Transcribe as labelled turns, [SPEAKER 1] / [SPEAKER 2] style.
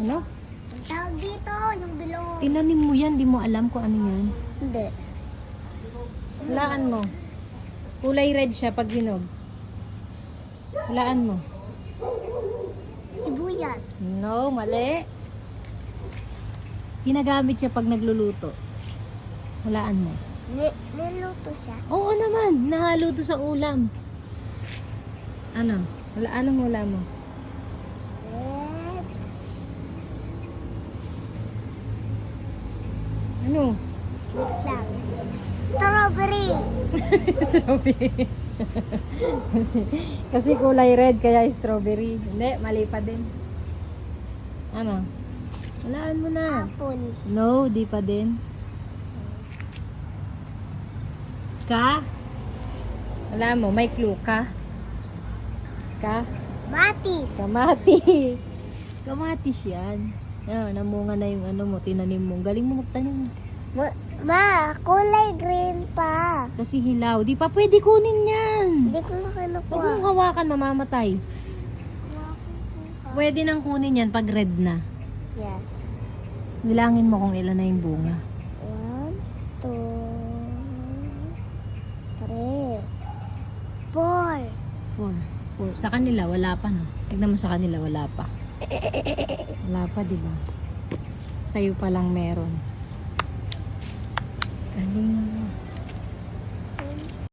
[SPEAKER 1] Ano?
[SPEAKER 2] Ang tawag dito, yung bilog.
[SPEAKER 1] Tinanim mo yan, di mo alam kung ano yan.
[SPEAKER 2] Hindi.
[SPEAKER 1] Hulaan mo. Kulay red siya pag hinog. Hulaan mo.
[SPEAKER 2] Sibuyas.
[SPEAKER 1] No, mali. Ginagamit siya pag nagluluto. Hulaan mo.
[SPEAKER 2] Niluto siya.
[SPEAKER 1] Oo naman, nahalo to sa ulam. Ano? Anong hula mo?
[SPEAKER 2] Red.
[SPEAKER 1] Ano?
[SPEAKER 2] Wait lang. Strawberry.
[SPEAKER 1] Strawberry. kasi kulay red kaya strawberry. Hindi, mali pa din. Ano? Hulaan mo na.
[SPEAKER 2] Apple.
[SPEAKER 1] No, di pa din. Ka? Wala mo, may clue ka? Ka?
[SPEAKER 2] Matis.
[SPEAKER 1] Kamatis. Kamatis yan. Yan, namunga na yung ano mo, tinanim mo. Galing mo magtanim.
[SPEAKER 2] Ma, kulay green pa.
[SPEAKER 1] Kasi hilaw. Di pa pwede kunin yan.
[SPEAKER 2] Hindi ko na
[SPEAKER 1] Huwag
[SPEAKER 2] kinukuha.
[SPEAKER 1] mong hawakan, mamamatay. Pwede nang kunin yan pag red na.
[SPEAKER 2] Yes.
[SPEAKER 1] Bilangin mo kung ilan na yung bunga.
[SPEAKER 2] 1, 2, 3, 4.
[SPEAKER 1] 4. Sa kanila, wala pa, no? Tignan mo sa kanila, wala pa. Wala pa, di ba? Sa'yo pa lang meron. Galing mo.